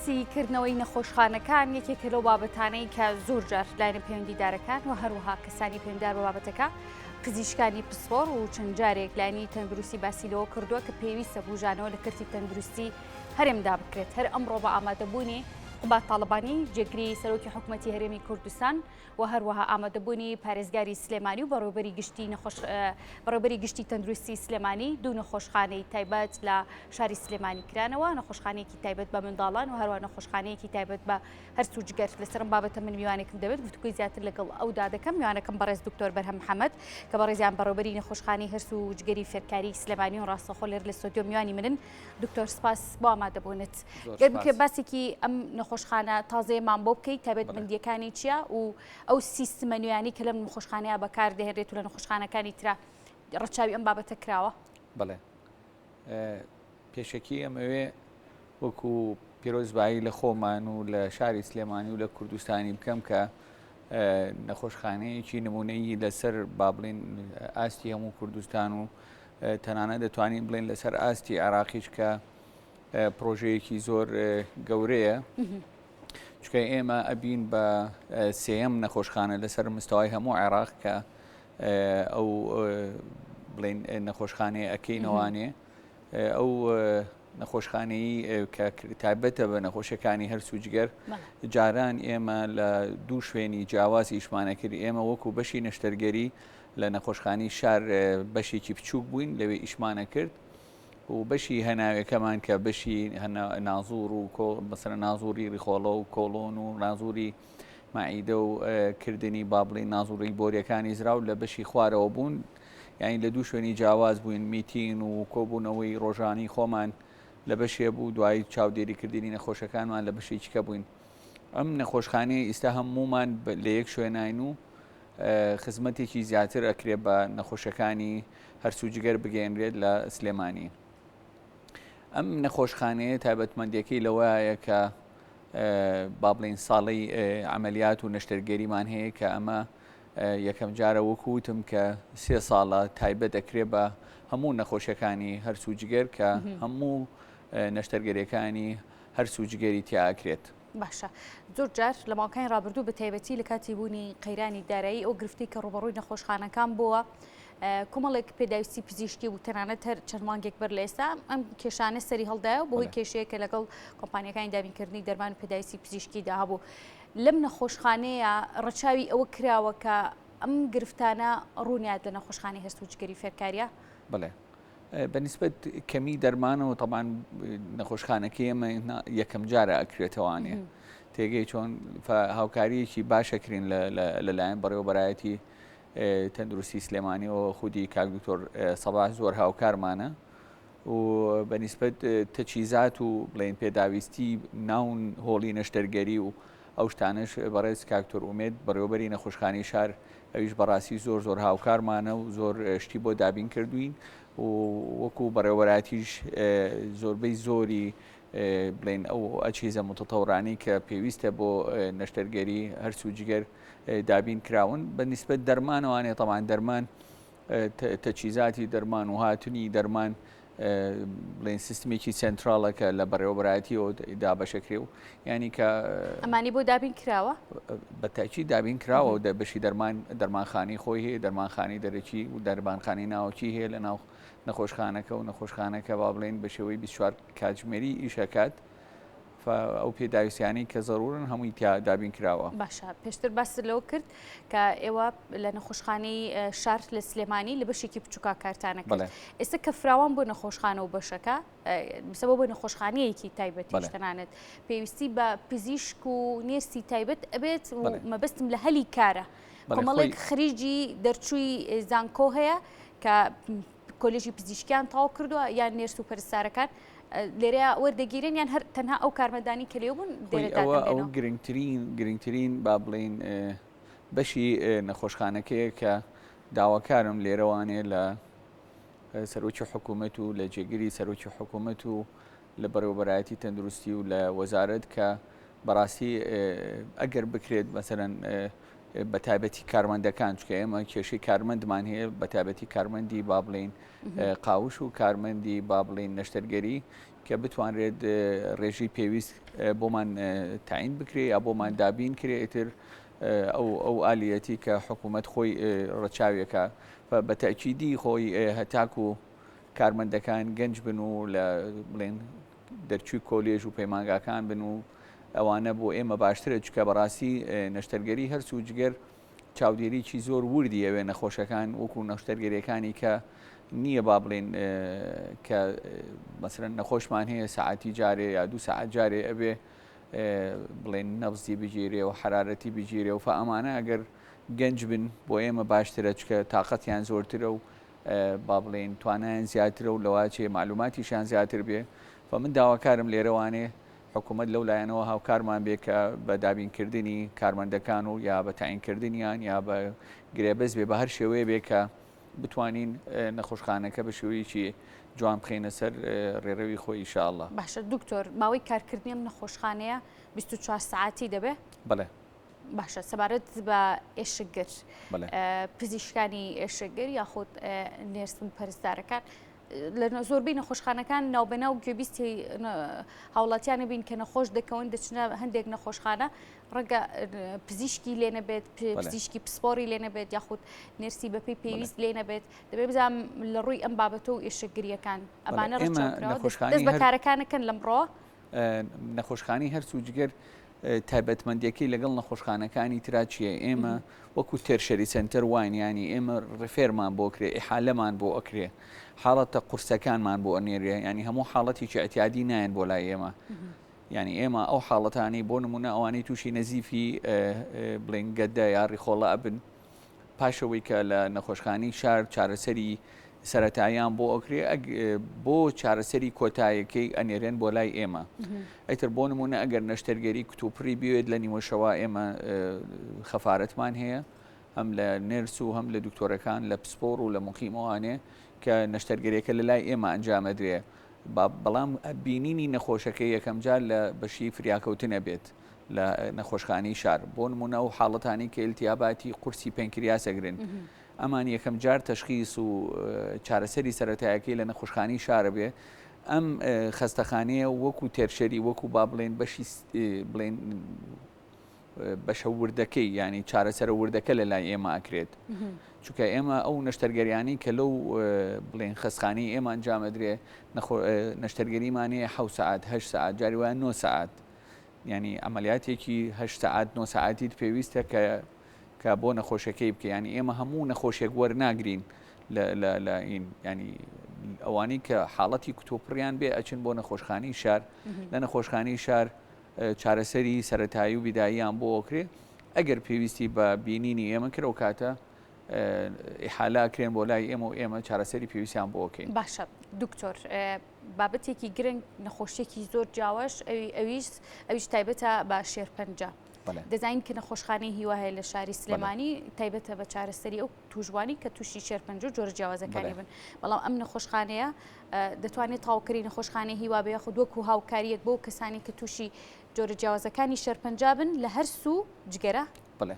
باسیکردنەوەی نەخۆشخانەکان یەکێکە لەو بابەتانەی کە زۆر جار لایەنە پەیوەندیدارەکان و هەروەها کەسانی پەیوەندیدار بە بابەتەکە پزیشکانی پسپۆڕ و چەند جارێک لایەنی تەندروستی باسی لەوە کردووە کە پێویستە بوژانەوە لە کەرتی تەندروستی هەرێمدا بکرێت. هەر ئەمڕۆ بە ئامادەبوونی قوبات تاڵبانی جێگری سەرۆکی حکوومەتی هەرێمی کوردستان و هەروەها ئامادەبوونی پارێزگاری سلێمانی و بەڕێوەبەری گشتی تەندروستی سلێمانی دوو نەخۆشخانەی تایبەت لە شاری سلێمانی کرانەوە، نەخۆشخانەیەکی تایبەت بە منداڵان و هەروەها نەخۆشخانەیەکی تایبەت بە هەرسو و جگەر. لەسەرم بابەتە من میوانێکم دەبێت گفتگوی زیاتر لەگەڵ ئەودا دەکەم. میوانەکەم بەڕێز دکتۆر بەرهەم محەممەد کە بەڕێزیان بەڕێوەبەری نەخۆشخانەی هەرسو و جگەری فێرکاری سلێمانی و ڕاستەخۆ لێر لە ستۆدیۆ میوانی منن. دکتۆر سپاس بۆ ئامادەبوونت. گەر باسێکی ئەم نەخۆشخانە تازەیەمان بۆ بکەیت تایبەتمەندیەکانی چییە و ئەو سیستمە نوێیانی کە لەم نەخۆشخانەیە بەکار دەهێنرێت و لە نەخۆشخانەکانی ترا ڕەچاوی ئەم بابەتە کراوە؟ بڵێ پێشەکی ئەمەوێ وەکو پیرۆزبایی لە خۆمان و لە شاری سلێمانی و لە کوردستانی بکەم کە نەخۆشخانەیەکی نمونەیی لەسەر با بڵێن ئاستی هەموو کوردستان و تەنانەت دەتوانین بڵێن لەسەر ئاستی عێراقیش کە پرۆژەیەکی زۆر گەورەیە، چکە ئێمە ئەبین بە سێەم نەخۆشخانە لەسەر مستەوای هەموو عێراق کە ئەو بڵێن نەخۆشخانەیە ئەکەینەوانێ. ئەو نەخۆشخانەی کە تایبەتە بە نەخۆشیەکانی هەرسو و جگەر جاران ئێمە لە دوو شوێنی جیاوازی ئیشمانە کرد. ئێمە وەکو بەشی نەشتەرگەری لە نەخۆشخانی شار بەشێکی بچووک بووین لەوێ ئیشمانە کرد و بەشی هەناوێکەمان کە بەشی نازوور و بەسەر نازووری ڕیخۆڵە و کۆڵۆن و نازووری ماعیدە و کردنی با بڵێن نازووری بۆریەکانی زراو لە بەشی خوارەوە بوون، یعنی لە دوو شوێنی جیاواز بووین. میتین و کۆبوونەوەی ڕۆژانی خۆمان لە بەشێ بوو، دوای چاودێریکردنی نەخۆشەکانمان لە بەشێکیکە بووین. ئەم نەخۆشخانەی ئێستا هەمومان لە یەک شوێناین و خزمەتێکی زیاتر ئەکرێت بە نەخۆشەکانی هەرسو و جگەر بگەێنرێت لە سلێمانی. ئەم نەخۆشخانەیە تایبەتمەندیەکەی لەوەیە کە با بڵێن ساڵی عملیات و نەشتەرگەریمان هەیە کە ئەمە یەکەم جارە وەکوتم کە 3 ساڵە تایبەت دەکرێت بە هەموو نەخۆشیەکانی هەرسو و جگەر کە هەموو نەشتەرگەریەکانی هەرسو و جگەری تیاکرێت. باشە، زۆر جار لە ماوەکانی ڕابردوو بە تایبەتی لە کاتی بوونی قەیرانی دارایی ئەو گرفتی کە ڕوبەڕووی نەخۆشخانەکان بووە کۆمەڵێک پێداویستی پزیشکی و تەنانەت هەر چەند مانگێک بەر لە ئێستا ئەم کێشانە سەری هەڵدایە بۆ هۆی کێشەیەکە لەگەڵ کۆمپانیەکانی دابینکردنی دەرمان و پێداویستی پزیشکیدا هەبوو. لەم نەخۆشخانەیە ڕەچاوی ئەوە کراوە کە ئەم گرفتانە ڕوونیات لە نەخۆشخانەی هەرسو و جگەری فێرکاریە؟ بڵێ بەنسبەت کەمی دەرمانەوە تەمان نەخۆشخانەکەی ئێمە یەکەم جارە ئەکرێتەوانێ تێگەی چۆن هاوکاریەکی باشەکرین لەلایەن بەڕێوەبەرایەتی تەندروستی سلێمانیەوە خودی کاک دکتۆر سەباح زۆر هاوکارمانە و بەنسبەت تەچیزات و بڵێن پێداویستی ناون هۆڵی نەشتەرگەری و ئەو شتانش بەڕێز کاک دکتۆر ئومێد بەڕێوەبەری نەخۆشخانەی شار ئەویش بەڕاستی زۆر هاوکارمانە و زۆر شتی بۆ دابین کردوین و وەکو بەڕێوەبەرایەتیش زۆربەی زۆری بڵێن ئەو ئەچیزە متتەوڕانی کە پێویستە بۆ نەشتەرگەری هەرسو و جگەر دابین کراون. بەنسبەت دەرمانەوانێ تەمان دەرمان تەچیزاتی دەرمان و هاتنی دەرمان بڵێن سیستمێکی سنتراڵەکە لە بەڕێوەبەرایەتیەوە دابەشەکرێ و ینی کە ئەمانی بۆ دابین کراوە بەتاکی دابین کراوە و بەشی دەرمانخانی خۆی هەیە، دەرمانخانی دەرەکی و دەرمانخانی ناوچی هەیە لە ناو نەخۆشخانەکە و نەخۆشخانەکە با بڵێن بە شێوەی 24 کاتژمێری ئیشەکات ئەو پێداویستیانی کە زەڕورن هەمووی تیا دابین کراوە. باشە، پێشتر باس لەوە کرد کە ئێوە لە نەخۆشخانەی شار لە سلێمانی لە بەشێکی بچووکا کارتانە کرد. ئێستا کە فراوان بۆ نەخۆشخانە و بەشەکە بسەبە بۆ نەخۆشخانەیەکی تایبەتی تەنانەت پێویستی بە پزیشک و نێرسی تایبەت ئەبێت و مەبەستم لە هەلی کارە. کۆمەڵێک خریجی دەرچووی زانکۆ هەیە کە کۆلێژی پزیشکیان تاو کردووە یان نێرس و پەرستارەکان لێرە وەردەگیرن یان هەر تەنها ئەو کارمەندانی کە لێو بوون ئەو گرنگترین با بڵێن بەشی نەخۆشخانەکەیە کە داواکارم لێرەوانێ لە سەرۆکی حکوومەت و لە جێگیری سەرۆکی حکوومەت و لە بەڕێوەبەرایەتی تەندروستی و لە وەزارەت کە بەڕاستی ئەگەر بکرێت مەسەرەن بە تایبەتی کارمەندەکان چکە ئێمە کێشەی کارمەندمان هەیە بە تایبەتی کارمەندی با بڵێن قاوش و کارمەندی با بڵێن نەشتەرگەری کە بتوانرێت ڕێژی پێویست بۆمان تعین بکرێ یا بۆمان دابین کرێتتر ئەو ئالیەتی کە حکوومەت خۆی ڕەچاوێکە بە تەکیدی خۆی هەتاکو و کارمەندەکان گەنج بن و لە بڵێن دەرچووی کۆلێژ و پەیمانگاکان بن و ئەوانە بۆ ئێمە باشترە چکە بەڕاستی نەشتەرگەری هەرچ و جگەر چاودێریی زۆر وردی ئەوێ نەخۆشەکان وەکو نەشتەرگەریەکانی کە نییە با بڵێن کە مەسەرەن نەخۆشمان هەیە سەعاتی جارێ یا 2 سەعات جارێ ئەبێ بڵێن نەبزی بگیرێ و حرارەتی بگیرێ و ئەمانە ئەگەر گەنج بن بۆ ئێمە باشترە چکە تااقەتیان زۆرترە و با بڵێن توانیان زیاترە و لەواچێ معلوماتیشان زیاتر بێ من داواکارم لێرەوانێ حکوومەت لەو لایەنەوە هاوکارمان بێ کە بە دابینکردنی کارمەندەکان و یا بە تاینکردنیان یا بە گرێبەز بێ بە هەر شێوەیە بێ کە بتوانین نەخۆشخانەکە بە شێوەیەکی جوان بخینە سەر ڕێڕەوی خۆی ئینشاءالله. باشە دکتۆر ماوەی کارکردنیم نەخۆشخانەیە 24 ساعتی دەبێ؟ بەڵێ. باشە سەبارەت بە ئێشەگر پزیشکانی ئێشەگر یاخود نێرسن پەرستارەکان لە زۆربەی نەخۆشخانەکان ناوبەناو گوێبیستی هاوڵاتیانە بین کە نەخۆش دەکەون دەچنە هەندێک نەخۆشخانە ڕەنگە پزیشکی لێ نەبێت پزیشکی پسپۆری لێ نەبێت یاخود نێرسی بەپێی پێویست لێ نەبێت دەبێت بزانم لە ڕووی ئەم بابەتە و ئێشەگریەکان ئەمانە ڕچاوکراوە دەست بە کارەکانەکەن لەمڕۆ نەخۆشخانی هەرچ و جگەر تایبەتمەندیەکەی لەگەڵ نەخۆشخانەکانی ترا چییە ئێمە وەکو تێرشەری سنتەر واینیانی ئێمە ڕفێرمان بۆ کرێ ئیحالەمان بۆ ئەکرێ حاڵەتە قورسەکانمان بۆ ئەنێرێ ینی هەموو حاڵەتێکی ئەتیادی نایەن بۆ لای ئێمە ینی ئێمە ئەو حاڵەتانی بۆ نمونە ئەوانەی تووشی نەزیفی بڵێن گەدە یا ڕیخۆڵە ئەبن پاشەوەی کە لە نەخۆشخانی شار چارەسەری سەرەتاییان بۆ ئەکرێ بۆ چارەسەری کۆتایەکەی ئەنێرێن بۆ لای ئێمە ئەیتر بۆ نمونە ئەگەر نەشتەرگەری کتوپڕی بوێت لە نیوەشەوە ئێمە خەفارەتمان هەیە هەم لە نێرس و هەم لە دکتۆرەکان لە پسپۆر و لە مقیمەوانێ کە نەشتەرگەریەکە لە لای ئێمە ئەنجامەدرێ بەڵام بینینی نەخۆشەکەی یەکەم جار لە بەشی فریاکەوتنە بێت لە نەخۆشخانەی شار بۆ نمونە و حاڵەتانی کە ئیلتیاباتی قورسی پەنکریاسەگرن ئەمان یەکەم جار تەشخیص و چارەسەری سەرەتایەکەی لە نەخۆشخانی شارە بێ ئەم خەستەخانەیە وەکو تێرشەری وەکو با بڵێن بەشی بڵێن بەشە وردەکەی ینی چارەسەرە وردەکە لە لای ئێمە ئەکرێت چونکە ئێمە ئەو نەشتەرگەریانی کە لەو بڵێن خەستخانی ئێمە ئەنجامەدرێ نەشتەرگەریمانەیە 7 ساعات 8 ساعات جاری وایە 9 ساعات ینی ئەمەلیاتێکی 8 ساعات 9 ساعتیت پێویستە کە بۆ نەخۆشەکەی بکە ینی ئێمە هەموو نەخۆشێک وەرناگرین لە ئین ینی ئەوانەی کە حاڵەتی کتۆپڕیان بێ ئەچن بۆ نەخۆشخانی شار لە نەخۆشخانی شار چارەسەری سەرەتایی و بیداییان بۆ ئۆکرێ ئەگەر پێویستی بە بینینی ئێمە کرە و کاتە ئیحالاکرێن بۆ لای ئێمە و ئێمە چارەسەری پێویستیان بۆ ئۆکەین. باشە دکتۆر بابەتێکی گرنگ نەخۆشیێکی زۆر جیاواش ئەویش تایبەتە بە شێرپەنجە دەزانین کە نەخۆشخانەی هیوا هەیە لە شاری سلێمانی تایبەتە بە چارەسەری ئەو توژوانی کە تووشی شێرپەنج و جۆرە جیاوازەکانی بن بەڵام ئەم نەخۆشخانەیە دەتوانێت تاوکەری نەخۆشخانەی هیوا بێ خود وەکو هاوکاریەک بۆ کەسانی کە تووشی جۆرە جیاوازەکانی شێرپەنج بن لە هەر سوو جگەرە؟ بڵێ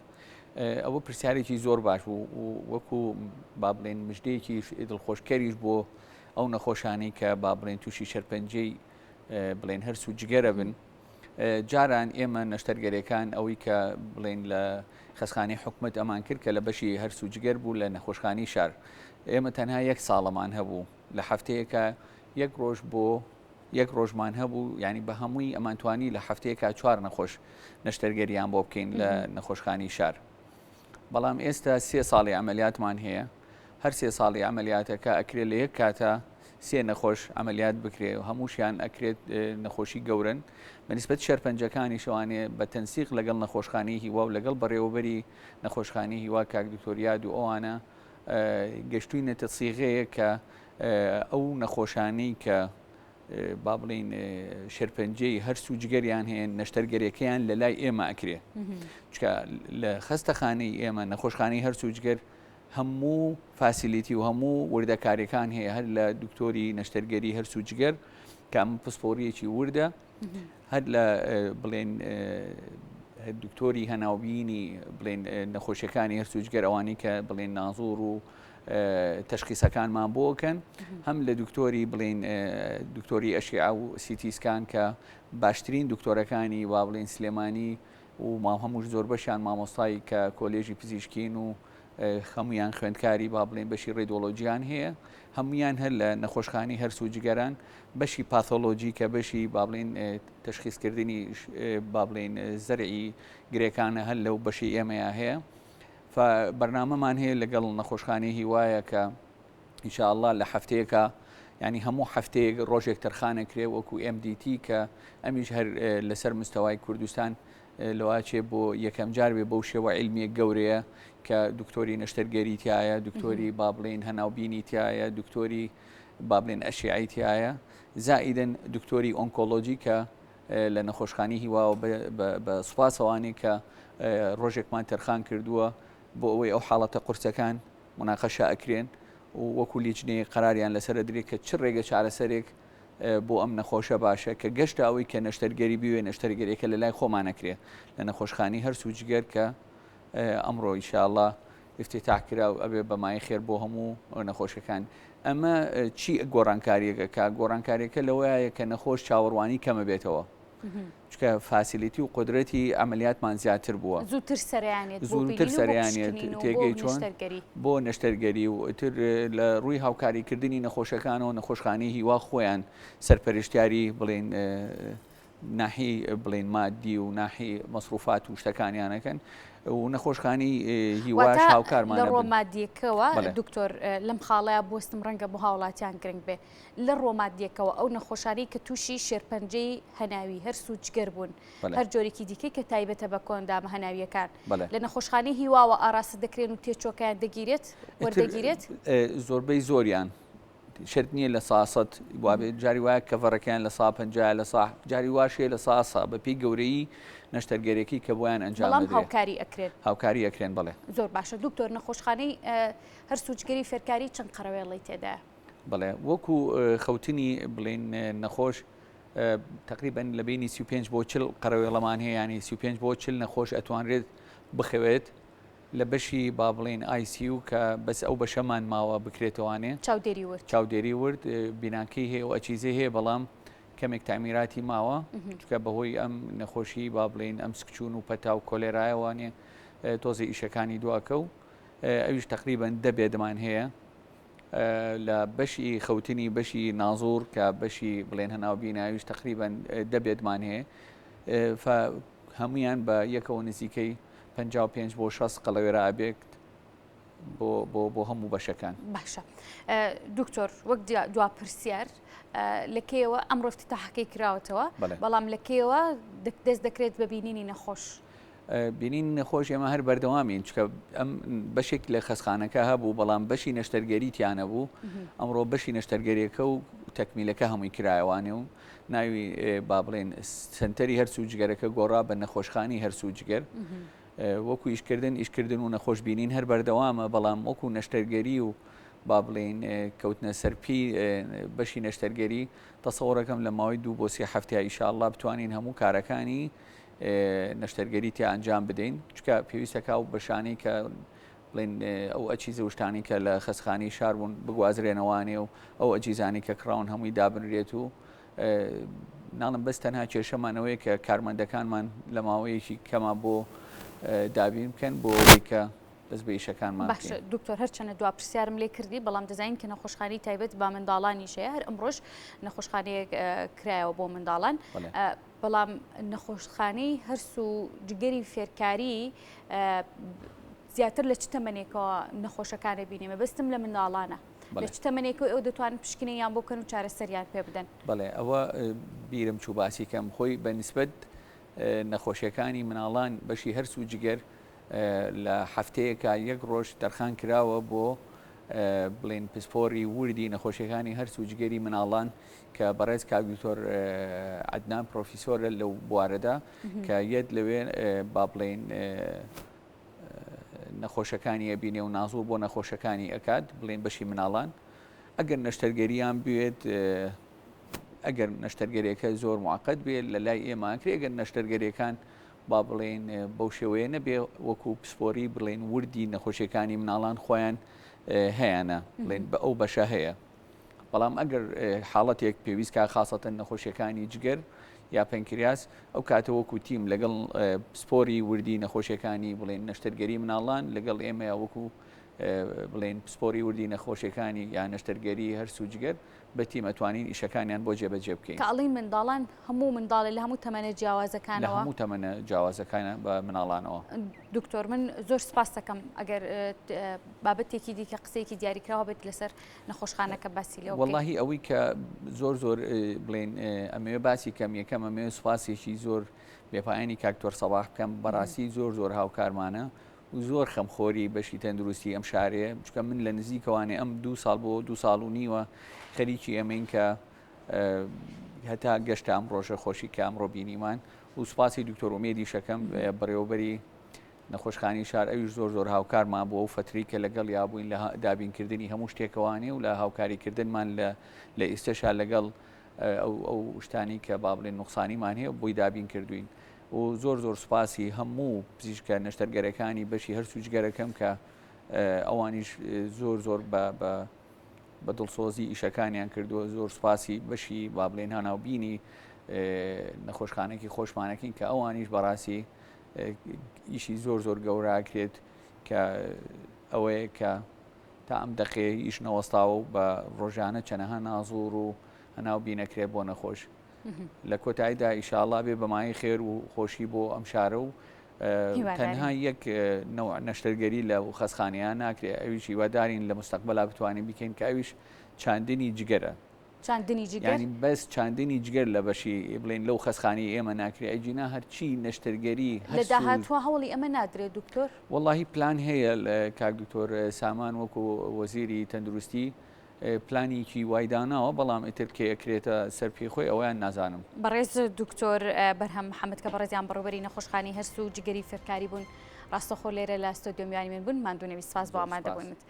ئەوە پرسیارێکی زۆر باش و وەکو با بڵێن مژدەیەکی دڵخۆشکەریش بۆ ئەو نەخۆشانی کە با بڵێن تووشی شێرپەنجەی بڵێن هەر سوو جگەرە بن جاران ئێمە نەشتەرگەریەکان ئەوەی کە بڵێن لە خەسخانەی حکومەت ئەمان کرد کە لە بەشی هەر سوو جگەر بوو لە نەخۆشخانی شار ئێمە تەنها 1 ساڵەمان هەبوو لە هەفتەیەکە 1 ڕۆژ بۆ 1 ڕۆژمان هەبوو ینی بە هەمووی ئەمانتوانی لە هەفتەیەکە 4 نەخۆش نەشتەرگەریان بۆ بکەین لە نەخۆشخانی شار بەڵام ئێستا 3 ساڵی ئەمەلیاتمان هەیە هەر 3 ساڵی ئەمەلیاتەکە ئەکرێت لە 1 کاتە 3 نەخۆش ئەمەلیات بکرێ و هەمووشیان ئەکرێت نەخۆشی گەورن بەنسبەت شێرپەنجەکانی شەوانێ بە تەنسیق لەگەڵ نەخۆشخانەی هیوا و لەگەڵ بەڕێوەبەری نەخۆشخانەی هیوا کاک دکتۆریاد و ئەوانە گەشتوینەتە سیغەیە کە ئەو نەخۆشانەی کە با بڵین شێرپەنجەی هەر سوو جگەریان هەیە نەشتەرگەریەکەیان لە لای ئێمە ئەکرێ چکە لە خەستەخانەی ئێمە نەخۆشخانەی هەر سوو جگەر هەموو فاسیلیتی و هەموو وردەکاریەکان هەیە هەر لە دکتۆری نەشتەرگەری هەر سوو جگەر کە ئەم پسپۆریەکی وردە هەر لە بڵێن دکتۆری هەناوبینی بڵێن نەخۆشیەکانی هەر سوو جگەر ئەوانی کە بڵێن نازوور و تەشخیسەکانمان بۆکەن هەم لە دکتۆری بڵین دکتۆری ئەشیع و سیتیسکان کە باشترین دکتۆرەکانی وا بڵین سلێمانی و هەمووش زۆر بەشیان مامۆستایی کە کۆلێژی پزیشکین و هەمویان خوێندکاری با بڵێن بەشی ڕێدۆلۆجییان هەیە هەمویان هەر لە نەخۆشخانی هەرسوو جگەران بەشی پاثۆلۆجی کە بەشی با بڵێن تەشخیصکردنی با بڵێن زەرعی گرێکانە هەر لەو بەشی ئێمەیە هەیە بەرنامەمان هەیە لەگەڵ نەخۆشخانەی هیوایە کە ئینشاءالله لە هەفتەیەکە ینی هەموو هەفتەیەک ڕۆژێک تەرخانە کرێ وەکو MDT کە ئەمیش هەر لەسەر مستەوای کوردستان لەواچێ بۆ یەکەم جار بێ بەو شێوە عیلمیە گەورەیە کە دکتۆری نەشتەرگەری تایە دکتۆری با بڵێن هەناوبینی تایە دکتۆری با بڵێن ئەشیعی تایە زائیدەن دکتۆری ئۆنکۆلۆجی کە لە نەخۆشخانی هیواوە بە سوپاسەوانی کە ڕۆژێکمان تەرخان کردووە بۆ ئەوەی ئەو حاڵەتە قورسەکان مناقەشە ئەکرێن و وەکو لیجنەیە قەراریان لەسەر درێت کە چ ڕێگە چارەسەرێک بۆ ئەم نەخۆشە باشە کە گەشت ئەوەی کە نەشتەرگەری بوێ نەشتەرگەریەکە لە لای خۆمانەکرێ لە نەخۆشخانی هەرسوو جگەر کە ئەمڕۆ ئینشاءالله افتتاح کرا و ئەبێ بەمای خێر بۆ هەموو نەخۆشەکان ئەمە چی گۆڕانکاریەکە کە گۆڕانکاریەکە لەوەیە کە نەخۆش چاوەڕوانی کەمە بێتەوە چکە فاسیلیتی و قدرەتی ئەمەلیاتمان زیاتر بووە زووتر سەریانێت تێگەی چۆن بۆ نەشتەرگەری و تر لە ڕووی هاوکاریکردنی نەخۆشەکانەوە نەخۆشخانەی هیوا خۆیان سەرپەرشتیاری بڵێن ناحی بڵێن مادی و ناحی مەسروفات و شتەکانیانەکەن و نەخۆشخانی هیواش هاوکارمان لە ڕۆمادیەکەوە دکتۆر لەم خاڵەیە بستم ڕەنگە بۆ هاوڵاتیان گرنگ بێ لە ڕۆمادیەکەوە ئەو نەخۆشانی کە تووشی شێرپەنجەی هەناوی هەرسوو جگەر بوون هەر جۆرێکی دیکەی کە تایبەتە بە کۆندامە هەناویەکان لە نەخۆشخانی هیواوە ئاراستە دەکرێن و تێچۆکیان دەگیرێت وەردەگیرێت زۆربەی زۆریان شرط نییە لە ساسەت جاری وایە کەڤەڕەکەیان لە 150 لە جاری واشەیە لە ساسە بەپی گەورەی نەشتەرگەرێکی کە بۆیان ئەنجام هاوکاری ئەکرێن بڵێ زۆر باشە دکتۆر نەخۆشخانەی هەرسووجگەری فێرکاری چەند قەرەوێڵی تێدا بڵێ وەکو خەوتنی بڵێن نەخۆش تقریبا لە بینی 35 بۆ 40 قەرەوێڵەمان هەیە ینی 35 بۆ 40 نەخۆش ئەتوانرێت بخەوێت لە بەشی با بڵێن ICU کە بەس ئەو بەشەمان ماوە بکرێتەوانێ چاودێری ورد بیناکەی هەیە و ئەچیزەی هەیە بەڵام کەمێک تامیراتی ماوە چکە بەهۆی ئەم نەخۆشی با بڵێن ئەم سکچون و پەتا و کۆلێرایەوانێ تۆزی ئیشەکانی دواکە و ئەویش تقریبا دەبێدەمان هەیە لە بەشی خەوتنی بەشی نازور کە بەشی بڵێن هەناو بیناویش تقریبا دەبێتمان هەیە هەمویان بە یەکەوە نزیکەی 55 بۆ 60 قەڵەوێرە ئابێت بۆ هەموو بەشەکان باشە دکتۆر وەک دواپرسیار لەکەیەوە ئەمڕۆ افتتاحەکەی کراوەتەوە بەڵام لەکەیەوە دەست دەکرێت بە بینینی نەخۆش بینین نەخۆش ئێمە هەر بەردەوامین چکە ئەم بەشێک لە خەسخانەکە هەبوو بەڵام بەشی نەشتەرگەری تیانە بوو ئەمڕۆ بەشی نەشتەرگەریەکە و تەکمیلەکە هەمووی کرایەوانێ و ناوی با بڵێن سنتەری هەرسوو جگەرەکە گۆڕا بە نەخۆشخانی هەرسوو جگەر وەکو ئیشکردن و نەخۆش بینین هەر بەردەوامە بەڵام وەکو نەشتەرگەری و با بڵێن کەوتنە سەرپی بەشی نەشتەرگەری تەسەوڕەکەم لە ماوەی 2 بۆ 3 هەفتەیە ئینشاءالله بتوانین هەموو کارەکانی نەشتەرگەری تیا ئەنجام بدەین چکە پێویستەکە و بەشانی کە بڵێن ئەو ئەچیزە وشتانی کە لە خەسخانی شار بوون بگوازرێنەوانێ و ئەو ئەجیزانی کە کراون هەمووی دابنرێت و ناڵم بەس تەنها کێشەمانەوەی کە کارمەندەکانمان لە ماوەیەکی کەما بۆ دابین بکەن بۆ ئەوەی کە بەس بە ئیشەکانمان باشە دکتۆر هەرچەنە دوا پرسیارم لێ کردی بەڵام دەزانین کە نەخۆشخانەی تایبەت با منداڵانیشەیە هەر ئەمڕۆژ نەخۆشخانەیەک کرایەوە بۆ منداڵان بەڵام نەخۆشخانەی هەرسوو جگەری فێرکاری زیاتر لە چ تەمەنێکەوە نەخۆشەکانە بینێمە بەستم لە منداڵانە لە چ تەمەنێکەوە ئەو دەتوانن پشکنەیان بۆ بکەن و چارەسەریان پێ بدەن بەڵێ ئەوە بیرم چوو باسی کەم خۆی بەنسبەت نەخۆشیەکانی مناڵان بەشی هەرسوو جگەر لە هەفتەیەکە یەک ڕۆژ تەرخان کراوە بۆ بڵێن پسپۆری وردی نەخۆشیەکانی هەرسوو جگەری مناڵان کە بەڕێز کاگوتۆر عەدنان پرۆفیسۆرە لەو بوارەدا کە یەک لەوێ با بڵێن نەخۆشەکانی ئەبینێ و نازوو بۆ نەخۆشەکانی ئەکات بڵێن بەشی مناڵان ئەگەر نەشتەرگەریان بوێت ئەگەر نەشتەرگەریەکە زۆر موعقد بێت لە لای ئێماکرێ ئەگەر نەشتەرگەریەکان با بڵێن بەو شێوەیە نەبێ وەکو پسپۆری بڵێن وردی نەخۆشیەکانی مناڵان خۆیان هەیەە بڵێن بە ئەو بەشە هەیە بەڵام ئەگەر حاڵەتێک پێویستکە خاصەتەن نەخۆشیەکانی جگەر یا پەنکریاس ئەو کاتەوەکو تیم لەگەڵ سپۆری وردی نەخۆشیەکانی بڵێن نەشتەرگەری مناڵان لەگەڵ ئێمە وەکو بڵێن پسپۆری وردی نەخۆشیەکانی یا نەشتەرگەری هەر سوودجگەر بەتیم ئەتوانین ئیشەکانیان بۆ جێبەجێ بکەین کاڵین منداڵان هەموو منداڵی لە هەموو تەمەنە لە جیاوازەکانەوە هەموو تەمەنە جیاوازەکانە بە مناڵانەوە. دکتۆر من زۆر سپاس دەکەم ئەگەر بابەتێکی دیکە قسەیەکی دیاریکراوە بێت لەسەر نەخۆشخانەکە باسی لەوە وەڵاهی ئەوەی کە زۆر بڵێن ئەمێ باسی کەم یەکەم ئەمێ سوپاسێکی زۆر بێپایانی کاکتۆر سەباح بکەم بەڕاستی زۆر هاوکارمانە و زۆر خەمخۆری بەشی تەندروستی ئەم شارەیە چکە من لە نزیکەوانێ ئەم 2 ساڵ بۆ 2 ساڵ و نیوە خەریکی ئەمەین کە هەتا گەشت ئەم ڕۆژە خۆشی کە ئەمڕۆ بینیمان و سوپاسی دکتۆر ئومێدی شەکەم بەڕێوەبەری نەخۆشخانی شار ئەویش زۆر هاوکارمان بۆ ئەو فتری کە لەگەڵ یابووین لە دابینکردنی هەموو شتێکەوانێ و لە هاوکاریکردنمان لە ئێستەشا لەگەڵ ئەو شتانی کە با بڵێن نوقسانیمان هەیە بۆی دابین کردوین و زۆر سوپاسی هەموو پزیشکە نەشتەرگەرەکانی بەشی هەر سوودجگەرەکەم کە ئەوانیش زۆر بە دڵسۆزی ئیشەکانیان کردووە زۆر سوپاسی بەشی با بڵێن هەناوبینی نەخۆشخانێکی خۆشمانەکەین کە ئەوانیش بەڕاستی ئیشی زۆر گەوراکرێت کە ئەوەیە کە تا ئەم دەقێ ئیش نەوەستاوە و بە ڕۆژانە چەنەها نازوور و هەناوبینەکرێت بۆ نەخۆش لە کۆتاییدا ئیشاڵا بێ بەمای خێر و خۆشی بۆ ئەم شارە و تەنها یەک نەشتەرگەری لە خەسخانیان ناکرێت ئەویش هیوادارین لە مستەقبەلا بتوانین بکەین کە ئەویش چاندنی جگەرە ینی بەس چاندنی جگەر لە بەشی بڵێن لەو خەسخانی ئێمە ناکرێت ئەجینا هەرچی نەشتەرگەری لە داهاتوە هەوڵی ئەمە نادرێت دکتۆر وەڵاهی پلان هەیە کاک دکتۆر سامان وەکو وەزیری تەندروستی پلانێکی وایداناوە بەڵام ئیتر کێ ئەکرێتە سەرپی خۆی ئەویان نازانم بەڕێز دکتۆر بەرهەم محەممەد کە بەڕێزیان بەڕوبەری نەخۆشخانی هەرسو و جگەری فێرکاری بوون ڕاستەخۆ لێرە لە ستۆدیۆمیانی من بوون ماندوونەوی سپاس بۆ ئامادەبوونت.